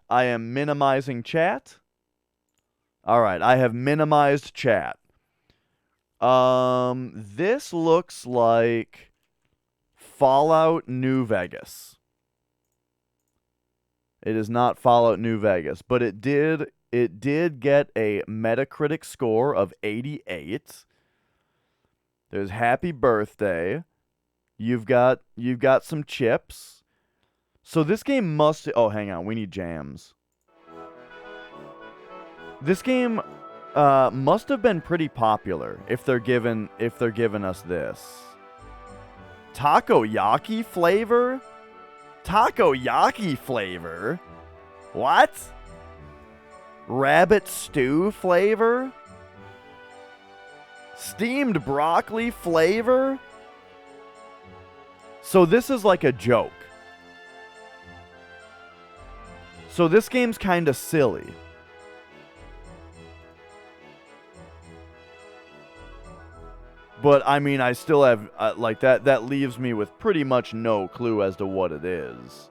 I am minimizing chat. All right, I have minimized chat. This looks like Fallout New Vegas. It is not Fallout New Vegas, but it did get a Metacritic score of 88. There's happy birthday. You've got some chips. So this game must hang on, we need jams. This game must have been pretty popular if they're giving us this. Takoyaki flavor? Takoyaki flavor? What? Rabbit stew flavor? Steamed broccoli flavor? So this is like a joke. So this game's kind of silly. But, I mean, I still have, like, that leaves me with pretty much no clue as to what it is.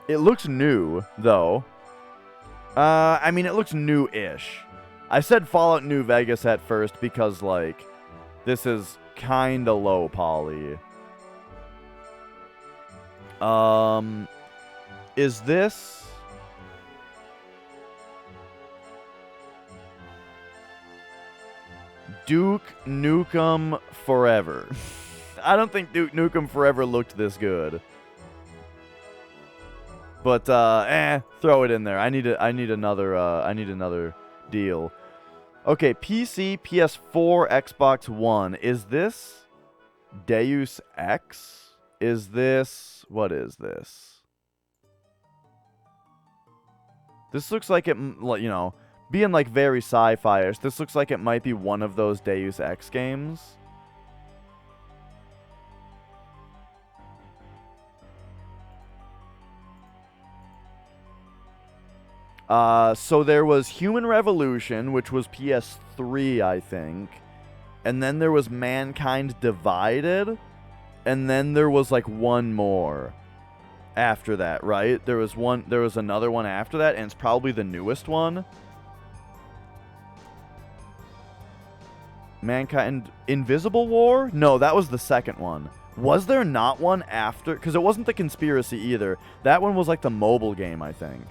It looks new, though. I mean, it looks new-ish. I said Fallout New Vegas at first because, like, this is kinda low poly. Is this... Duke Nukem Forever? I don't think Duke Nukem Forever looked this good. But throw it in there. I need another deal. Okay, PC, PS4, Xbox One. Is this Deus Ex? Is this, what is this? This looks like it, you know, being like very sci-fi-ish, this looks like it might be one of those Deus Ex games. So there was Human Revolution, which was PS3, I think. And then there was Mankind Divided. And then there was like one more after that, right? There was another one after that, and it's probably the newest one. Mankind Invisible War? No, that was the second one. Was there not one after? Because it wasn't the Conspiracy either. That one was like the mobile game, I think.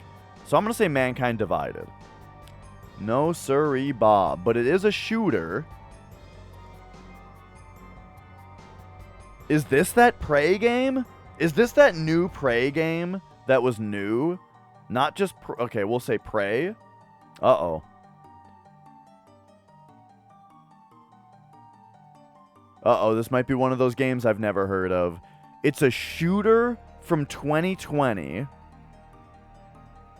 So I'm going to say Mankind Divided. No siree, Bob. But it is a shooter. Is this that Prey game? Is this that new Prey game that was new? Not just... okay, we'll say Prey. Uh-oh. Uh-oh, this might be one of those games I've never heard of. It's a shooter from 2020.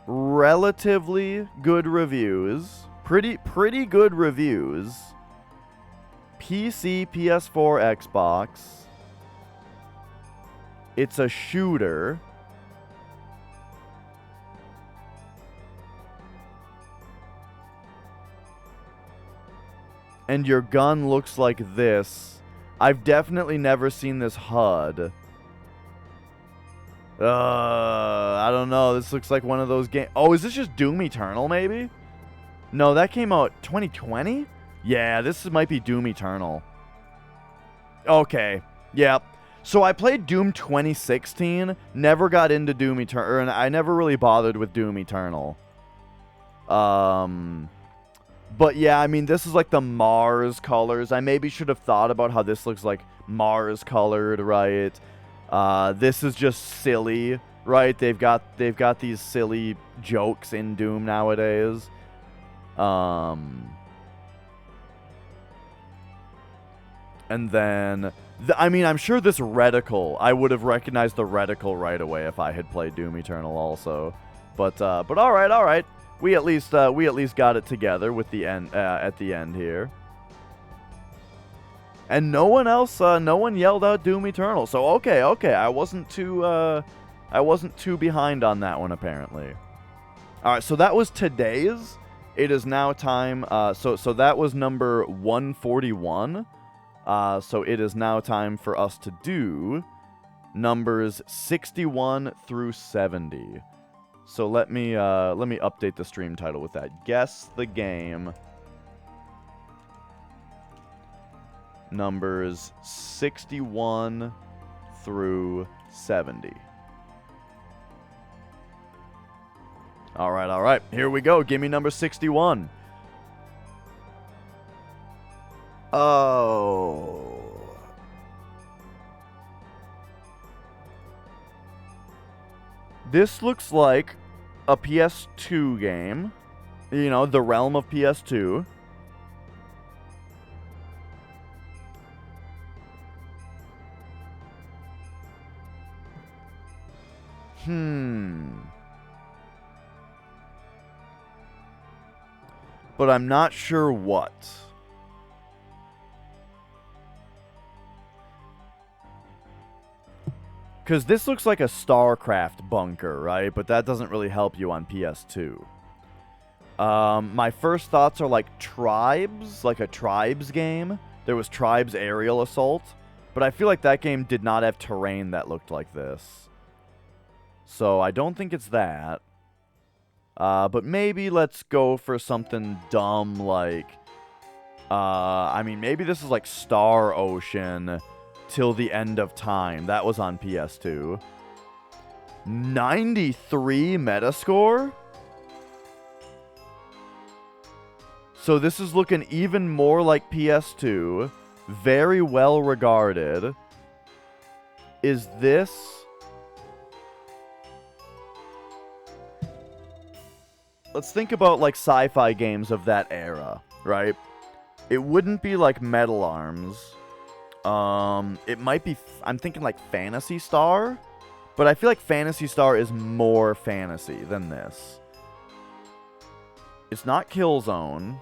Relatively good reviews. Pretty good reviews. PC, PS4, Xbox. It's a shooter. And your gun looks like this. I've definitely never seen this HUD. I don't know. This looks like one of those games. Oh, is this just Doom Eternal, maybe? No, that came out 2020? Yeah, this might be Doom Eternal. Okay. Yep. So I played Doom 2016. Never got into Doom Eternal. And I never really bothered with Doom Eternal. But yeah, I mean, this is like the Mars colors. I maybe should have thought about how this looks like Mars colored, right? This is just silly, right? They've got these silly jokes in Doom nowadays. And then, I mean, I'm sure this reticle, I would have recognized the reticle right away if I had played Doom Eternal also. But all right. We at least got it together with the end at the end here. And no one yelled out Doom Eternal. So okay, I wasn't too behind on that one apparently. All right, so that was today's. It is now time. So that was number 141. So it is now time for us to do numbers 61 through 70. So let me update the stream title with that. Guess the game numbers 61 through 70. All right. Here we go. Give me number 61. Oh. This looks like a PS2 game. You know, the realm of PS2. But I'm not sure what. Because this looks like a StarCraft bunker, right? But that doesn't really help you on PS2. My first thoughts are like Tribes, like a Tribes game. There was Tribes Aerial Assault. But I feel like that game did not have terrain that looked like this. So I don't think it's that. But maybe let's go for something dumb like... I mean, maybe this is like Star Ocean Till the End of Time. That was on PS2. 93 Metascore? So this is looking even more like PS2. Very well regarded. Is this... Let's think about like sci-fi games of that era, right? It wouldn't be like Metal Arms. It might be... I'm thinking like Phantasy Star. But I feel like Phantasy Star is more fantasy than this. It's not Killzone.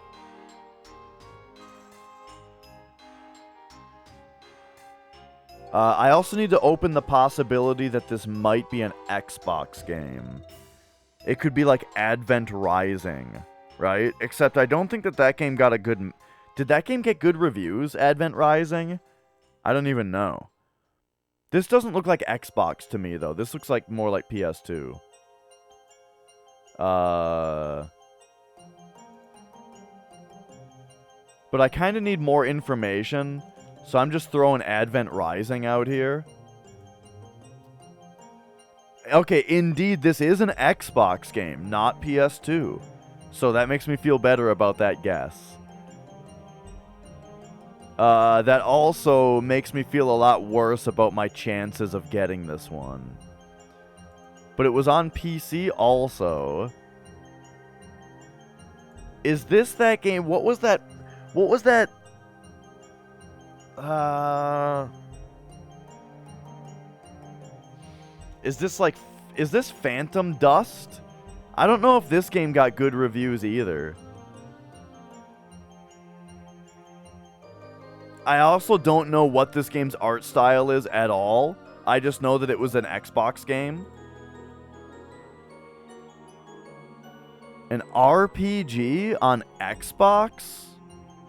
I also need to open the possibility that this might be an Xbox game. It could be like Advent Rising, right? Except I don't think that that game got a good... Did that game get good reviews, Advent Rising? I don't even know. This doesn't look like Xbox to me, though. This looks like more like PS2. But I kind of need more information, so I'm just throwing Advent Rising out here. Okay, indeed, this is an Xbox game, not PS2. So that makes me feel better about that guess. That also makes me feel a lot worse about my chances of getting this one. But it was on PC also. Is this that game? What was that? What was that? Is this like... Is this Phantom Dust? I don't know if this game got good reviews either. I also don't know what this game's art style is at all. I just know that it was an Xbox game. An RPG on Xbox?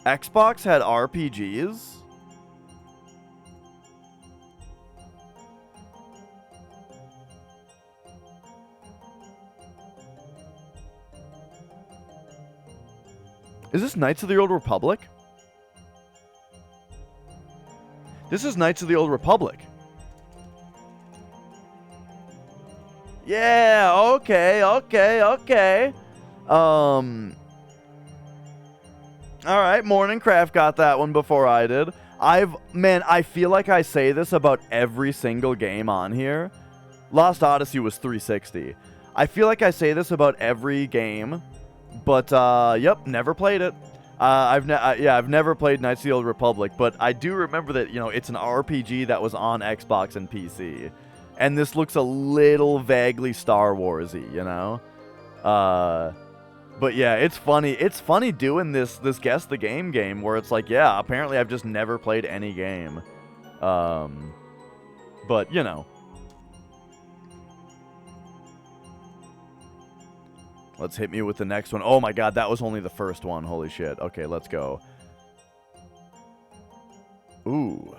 Xbox had RPGs? Is this Knights of the Old Republic? This is Knights of the Old Republic. Yeah, okay. Alright, Morningcraft got that one before I did. Man, I feel like I say this about every single game on here. Lost Odyssey was 360. I feel like I say this about every game, but, yep, never played it. I've never played Knights of the Old Republic, but I do remember that, you know, it's an RPG that was on Xbox and PC. And this looks a little vaguely Star Wars-y, you know? But yeah, it's funny. It's funny doing this Guess the Game where it's like, yeah, apparently I've just never played any game. But, you know. Let's hit me with the next one. Oh my god, that was only the first one. Holy shit. Okay, let's go. Ooh.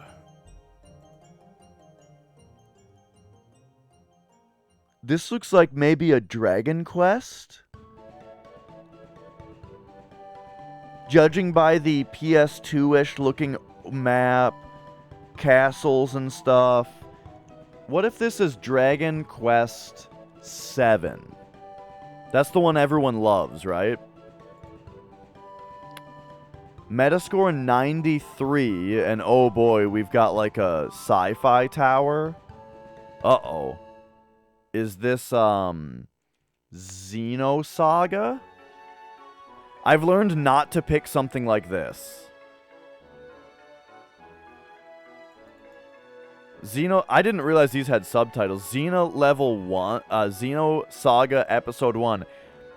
This looks like maybe a Dragon Quest. Judging by the PS2-ish looking map, castles and stuff. What if this is Dragon Quest 7? That's the one everyone loves, right? Metascore 93, and oh boy, we've got like a sci-fi tower. Uh-oh. Is this, Xenosaga? I've learned not to pick something like this. I didn't realize these had subtitles. Xenosaga Episode 1.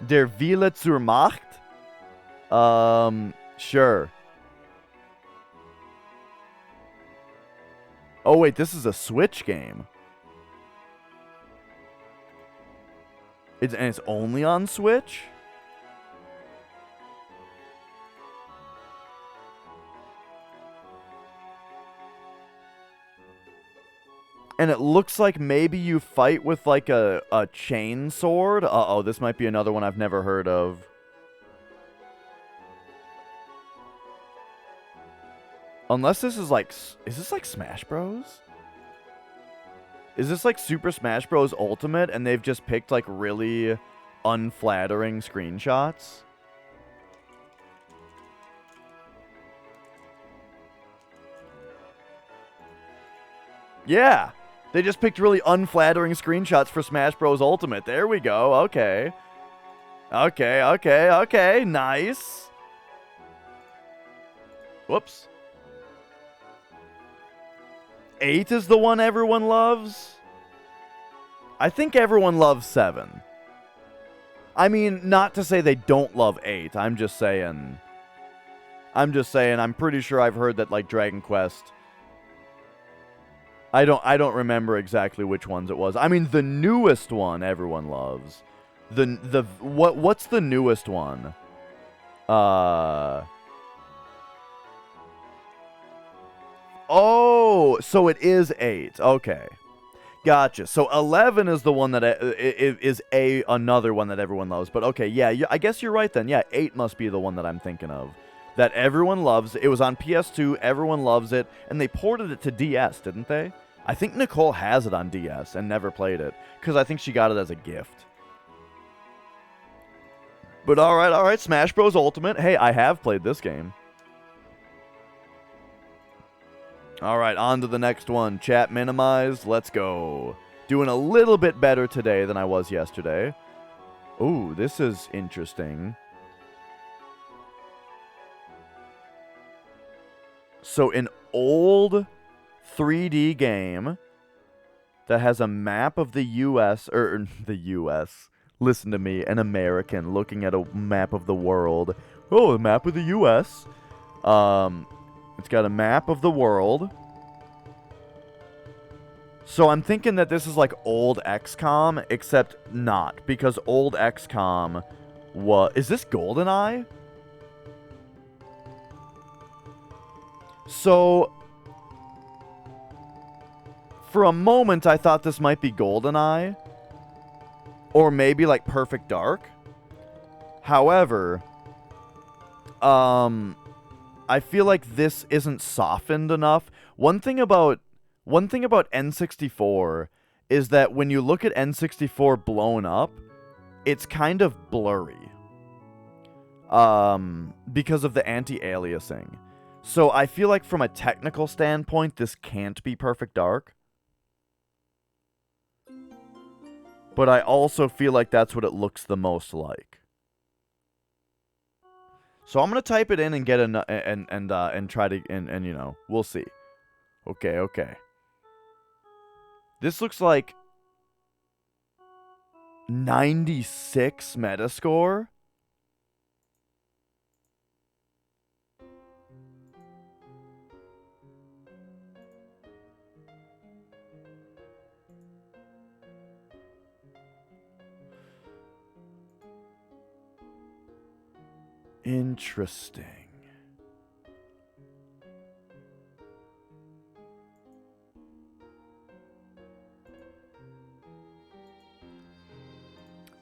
Der Wille zur Macht? Sure. Oh wait, this is a Switch game. And it's only on Switch? And it looks like maybe you fight with like a chain sword. Uh-oh, this might be another one I've never heard of. Unless this is like... Is this like Smash Bros? Is this like Super Smash Bros. Ultimate and they've just picked like really unflattering screenshots? Yeah! They just picked really unflattering screenshots for Smash Bros. Ultimate. There we go. Okay. Okay. Nice. Whoops. 8 is the one everyone loves? I think everyone loves 7. I mean, not to say they don't love 8. I'm just saying, I'm pretty sure I've heard that, like, Dragon Quest... I don't remember exactly which ones it was. I mean, the newest one everyone loves. What's the newest one? Oh, so it is 8. Okay. Gotcha. So 11 is the one that is another one that everyone loves. But okay, yeah, I guess you're right then. Yeah, 8 must be the one that I'm thinking of. That everyone loves. It was on PS2, everyone loves it, and they ported it to DS, didn't they? I think Nicole has it on DS and never played it, because I think she got it as a gift. But alright, Smash Bros. Ultimate. Hey, I have played this game. Alright, on to the next one. Chat minimized. Let's go. Doing a little bit better today than I was yesterday. Ooh, this is interesting. So, an old 3D game that has a map of the U.S. or the U.S. Listen to me, an American looking at a map of the world. Oh, a map of the U.S. It's got a map of the world. So I'm thinking that this is like old XCOM, except not, because old XCOM was... Is this GoldenEye? So... For a moment, I thought this might be GoldenEye. Or maybe, like, Perfect Dark. However, I feel like this isn't softened enough. One thing about N64 is that when you look at N64 blown up, it's kind of blurry. Because of the anti-aliasing. So I feel like from a technical standpoint, this can't be Perfect Dark. But I also feel like that's what it looks the most like. So I'm gonna type it in and get and try to and you know, we'll see. Okay. This looks like 96 Metascore. Interesting.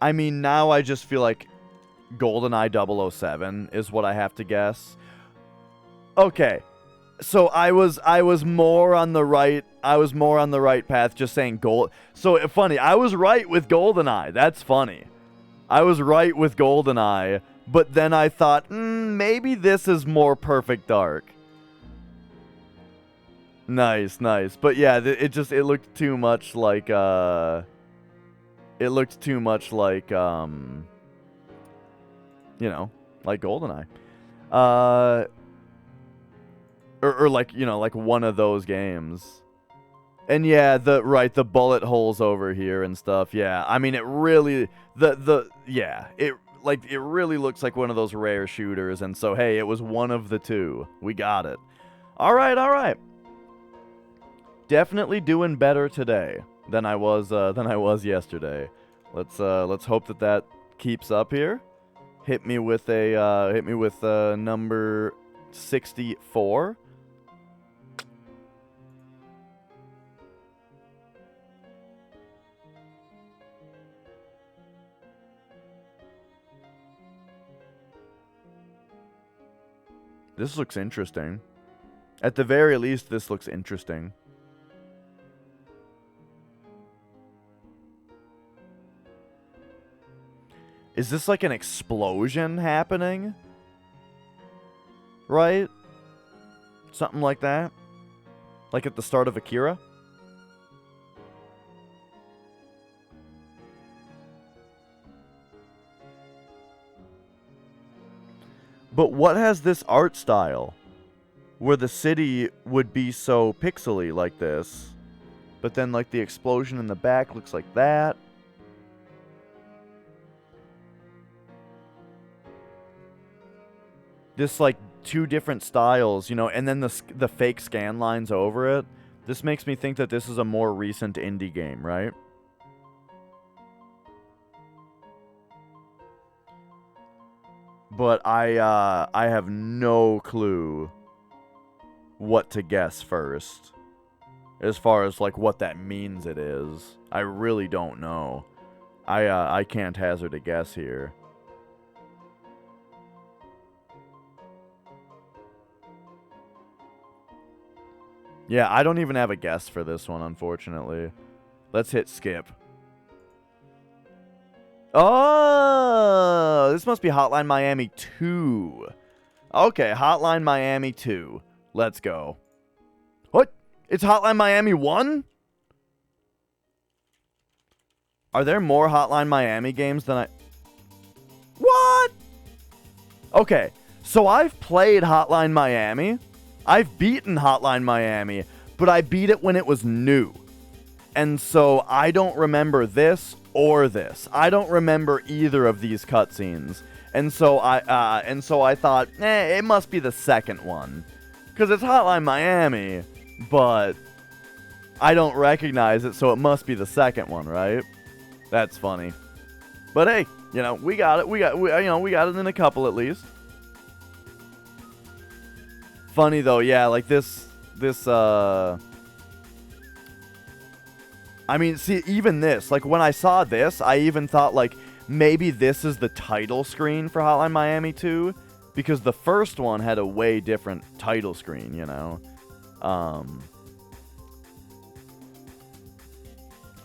I mean, now I just feel like GoldenEye 007 is what I have to guess. Okay. So I was more on the right. I was more on the right path, just saying gold. So funny. I was right with GoldenEye. That's funny. I was right with GoldenEye, but then I thought, maybe this is more Perfect Dark. Nice. But yeah, it looked too much like it looked too much like like GoldenEye. Or like, like one of those games. And yeah, the bullet holes over here and stuff. Yeah. I mean, it really it really looks like one of those rare shooters, and so hey, it was one of the two. We got it. All right. Definitely doing better today than I was yesterday. Let's hope that keeps up here. Hit me with number 64. This looks interesting. At the very least, this looks interesting. Is this like an explosion happening? Right? Something like that? Like at the start of Akira? But what has this art style? Where the city would be so pixely like this. But then like the explosion in the back looks like that. This like two different styles, and then the fake scan lines over it. This makes me think that this is a more recent indie game, right? But I have no clue what to guess first. As far as like what that means it is. I really don't know. I can't hazard a guess here. Yeah, I don't even have a guess for this one, unfortunately. Let's hit skip. Oh, this must be Hotline Miami 2. Okay, Hotline Miami 2. Let's go. What? It's Hotline Miami 1? Are there more Hotline Miami games than I... What? Okay, so I've played Hotline Miami. I've beaten Hotline Miami, but I beat it when it was new. And so I don't remember this or this. I don't remember either of these cutscenes. And so I thought, it must be the second one. Because it's Hotline Miami, but I don't recognize it, so it must be the second one, right? That's funny. But hey, we got it. We got it in a couple at least. Funny though, yeah, like this I mean, see, even this, like when I saw this, I even thought like maybe this is the title screen for Hotline Miami 2, because the first one had a way different title screen, But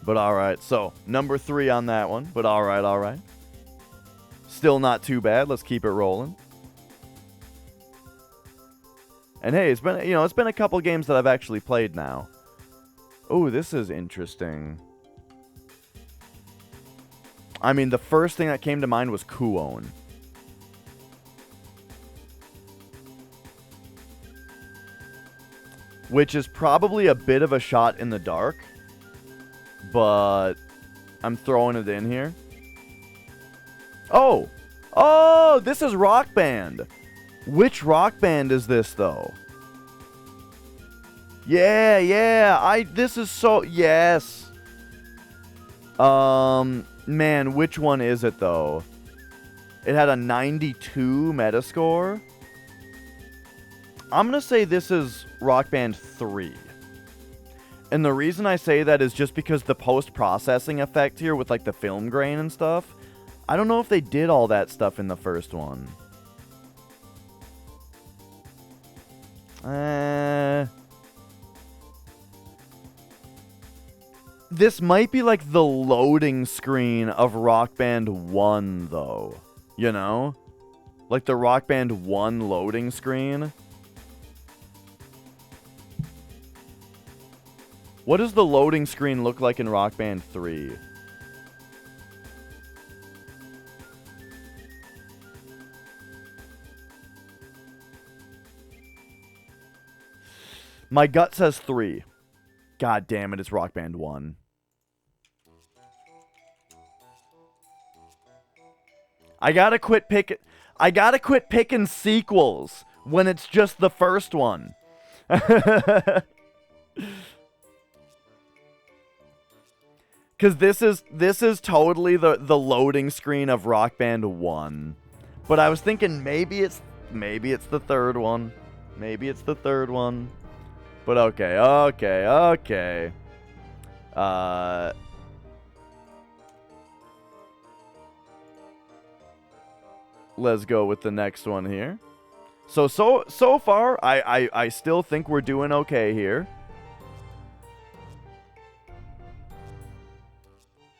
alright, so number 3 on that one, but alright. Still not too bad, let's keep it rolling. And hey, it's been a couple games that I've actually played now. Oh, this is interesting. I mean, the first thing that came to mind was Kuon. Which is probably a bit of a shot in the dark. But I'm throwing it in here. Oh! Oh, this is Rock Band. Which Rock Band is this, though? Yeah. This is so... Yes. Man, which one is it, though? It had a 92 Metascore. I'm going to say this is Rock Band 3. And the reason I say that is just because the post-processing effect here with, like, the film grain and stuff, I don't know if they did all that stuff in the first one. This might be like the loading screen of Rock Band 1, though. You know? Like the Rock Band 1 loading screen. What does the loading screen look like in Rock Band 3? My gut says 3. God damn it, it's Rock Band 1. I gotta quit picking sequels when it's just the first one. Cause this is totally the loading screen of Rock Band 1. But I was thinking maybe it's the third one. Maybe it's the third one. But okay. Let's go with the next one here. So far, I still think we're doing okay here.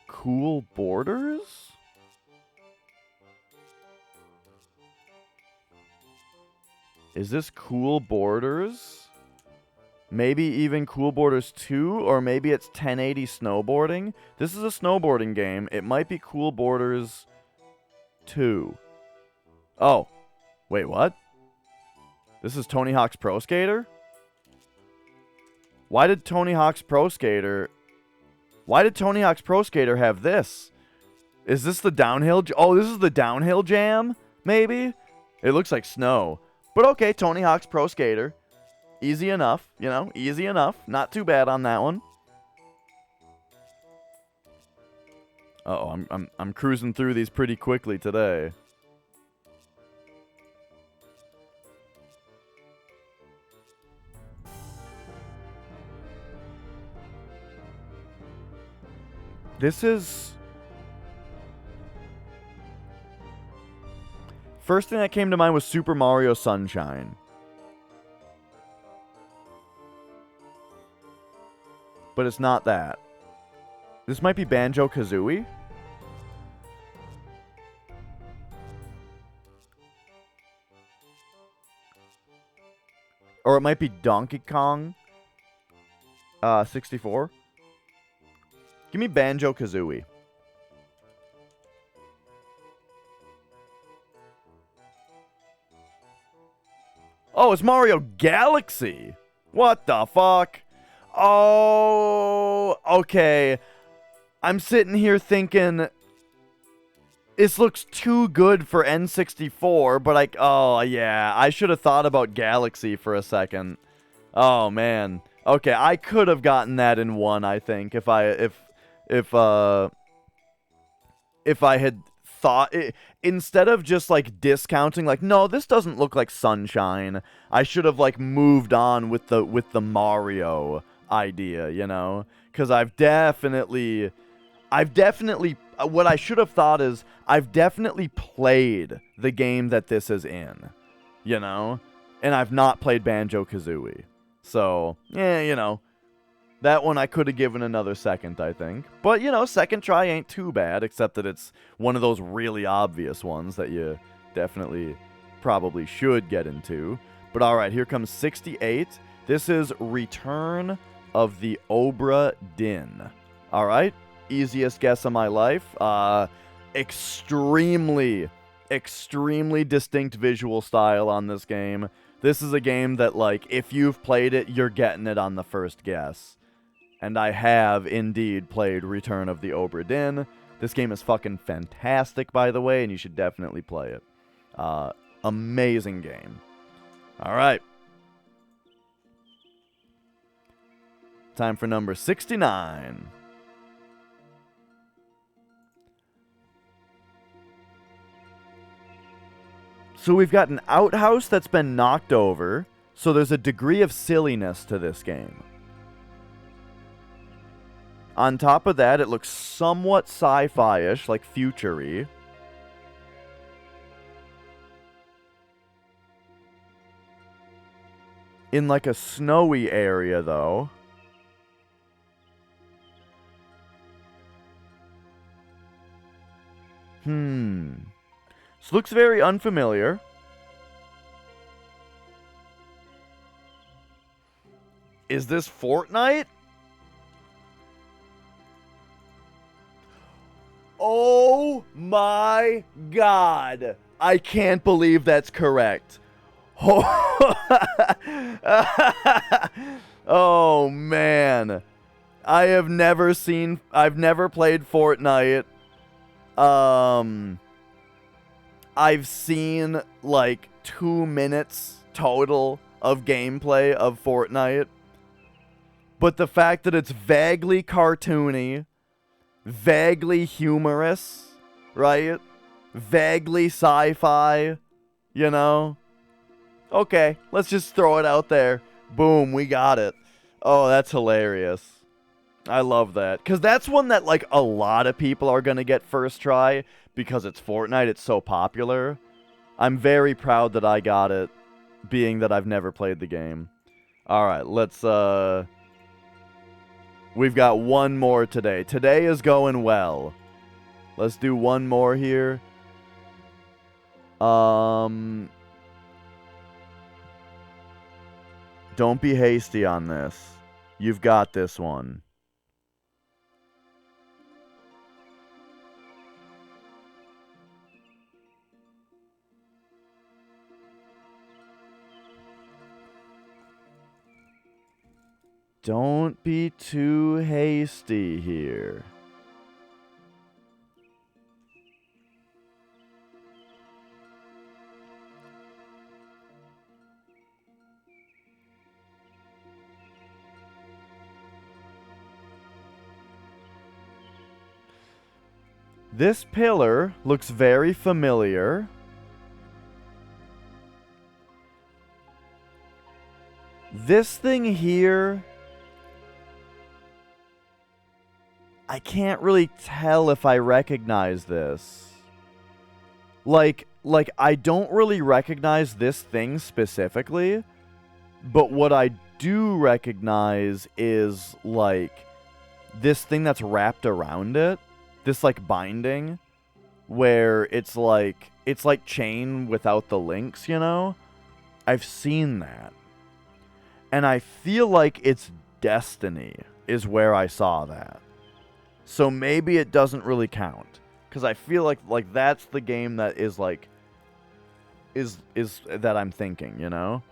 Cool Borders? Is this Cool Borders? Maybe even Cool Borders 2, or maybe it's 1080 snowboarding. This is a snowboarding game. It might be Cool Borders 2. Oh, wait, what? This is Tony Hawk's Pro Skater? Why did Tony Hawk's Pro Skater have this? Is this the downhill? Oh, this is the downhill jam, maybe? It looks like snow. But okay, Tony Hawk's Pro Skater. Easy enough, you know, easy enough. Not too bad on that one. Uh-oh, I'm cruising through these pretty quickly today. This is... First thing that came to mind was Super Mario Sunshine. But it's not that. This might be Banjo-Kazooie. Or it might be Donkey Kong 64. Give me Banjo-Kazooie. Oh, it's Mario Galaxy. What the fuck? Oh, okay. I'm sitting here thinking this looks too good for N64, but oh yeah, I should have thought about Galaxy for a second. Oh man. Okay, I could have gotten that in 1, I think, if I had thought it, instead of just like discounting, like, no, this doesn't look like Sunshine. I should have like moved on with the Mario idea, you know, because I've definitely what I should have thought is I've definitely played the game that this is in, you know, and I've not played Banjo-Kazooie. So, yeah, you know, that one I could have given another second, I think. But, you know, second try ain't too bad, except that it's one of those really obvious ones that you definitely probably should get into. But alright, here comes 68. This is Return of the Obra Dinn. Alright, easiest guess of my life. Extremely distinct visual style on this game. This is a game that, like, if you've played it, you're getting it on the first guess. And I have indeed played Return of the Obra Dinn. This game is fucking fantastic, by the way, and you should definitely play it. Amazing game. Alright. Time for number 69. So we've got an outhouse that's been knocked over, so there's a degree of silliness to this game. On top of that, it looks somewhat sci-fi-ish, like future-y. in like a snowy area, though. This looks very unfamiliar. Is this Fortnite? Oh my god. I can't believe that's correct. Oh man. I've never played Fortnite. I've seen like 2 minutes total of gameplay of Fortnite. But the fact that it's vaguely cartoony, vaguely humorous, right? Vaguely sci-fi, you know? Okay, let's just throw it out there. Boom, we got it. Oh, that's hilarious. I love that. Because that's one that, like, a lot of people are going to get first try because it's Fortnite. It's so popular. I'm very proud that I got it, being that I've never played the game. Alright, let's, We've got one more today. Today is going well. Let's do one more here. Don't be hasty on this. You've got this one. Don't be too hasty here. This pillar looks very familiar. This thing here, I can't really tell if I recognize this. Like I don't really recognize this thing specifically, but what I do recognize is, like, this thing that's wrapped around it. This, like, binding, where it's like chain without the links, you know? I've seen that. And I feel like it's Destiny is where I saw that. So maybe it doesn't really count. Because I feel like that's the game that is, like, is that I'm thinking, you know?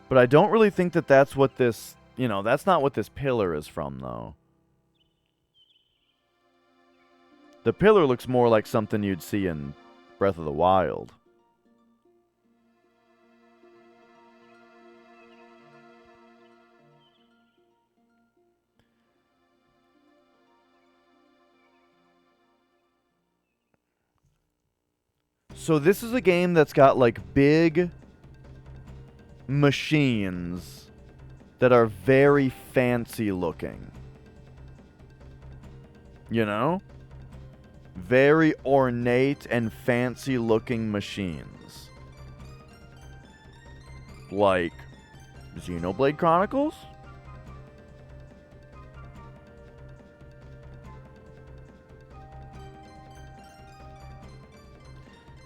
But I don't really think that that's what this, you know, that's not what this pillar is from, though. The pillar looks more like something you'd see in Breath of the Wild. So this is a game that's got, like, big machines that are very fancy looking. You know? Very ornate and fancy looking machines. Like Xenoblade Chronicles?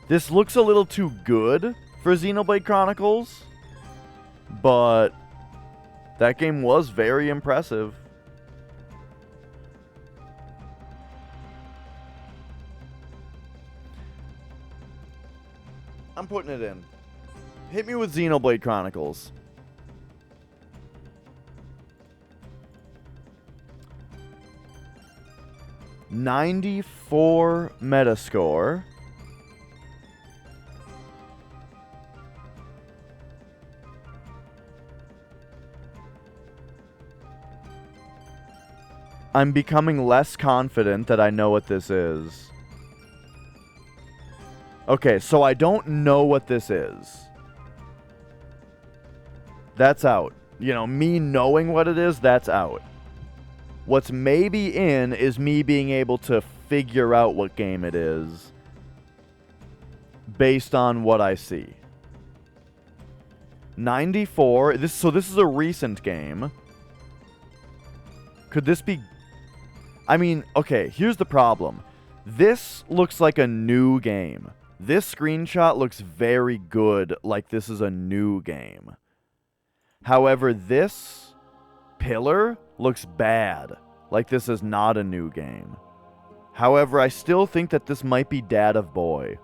This looks a little too good for Xenoblade Chronicles, but that game was very impressive. I'm putting it in. Hit me with Xenoblade Chronicles. .94 Metascore. I'm becoming less confident that I know what this is. Okay, so I don't know what this is. That's out. You know, me knowing what it is, that's out. What's maybe in is me being able to figure out what game it is based on what I see. 94. So this is a recent game. Could this be... I mean, okay, here's the problem. This looks like a new game. This screenshot looks very good, like this is a new game. However, this pillar looks bad, like this is not a new game. However, I still think that this might be Dad of Boy.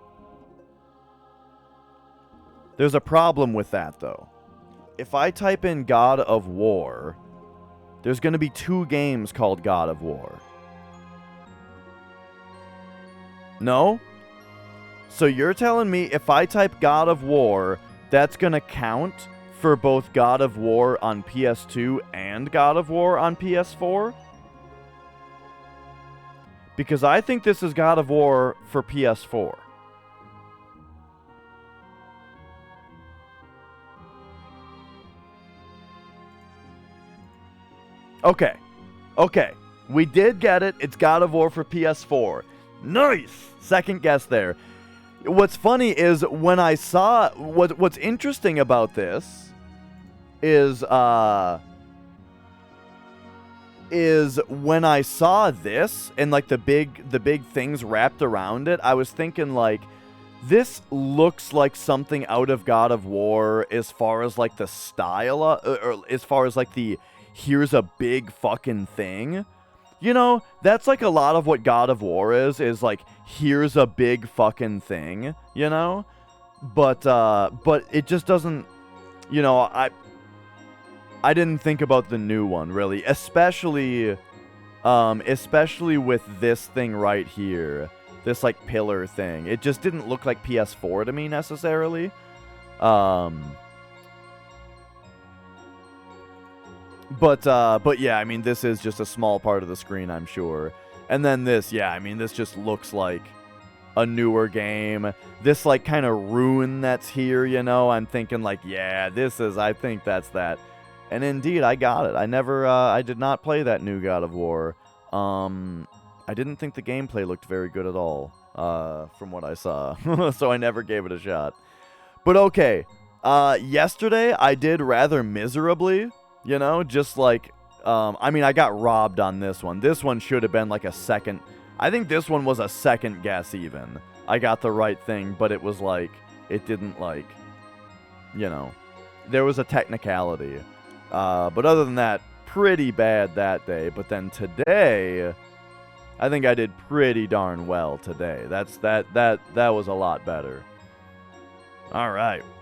There's a problem with that, though. If I type in God of War, there's going to be 2 games called God of War. No? So you're telling me if I type God of War, that's going to count for both God of War on PS2 and God of War on PS4? Because I think this is God of War for PS4. Okay. Okay. We did get it. It's God of War for PS4. Nice! Second guess there. What's funny is when I saw... What's interesting about this is when I saw this and like the big things wrapped around it, I was thinking like, this looks like something out of God of War as far as like the style, or as far as like the here's a big fucking thing. You know, that's like a lot of what God of War is like, here's a big fucking thing, you know? But it just doesn't, you know, I didn't think about the new one, really. Especially with this thing right here. This, like, pillar thing. It just didn't look like PS4 to me, necessarily. But yeah, I mean, this is just a small part of the screen, I'm sure. And then this, yeah, I mean, this just looks like a newer game. This, like, kind of ruin that's here, you know? I'm thinking, like, yeah, I think that's that. And indeed, I got it. I did not play that new God of War. I didn't think the gameplay looked very good at all, from what I saw. So I never gave it a shot. But okay, yesterday I did rather miserably, you know, just like, I mean, I got robbed on this one. This one should have been like a second. I think this one was a second guess even. I got the right thing, but it was like, it didn't like, you know, there was a technicality. But other than that, pretty bad that day. But then today, I think I did pretty darn well today. That was a lot better. All right.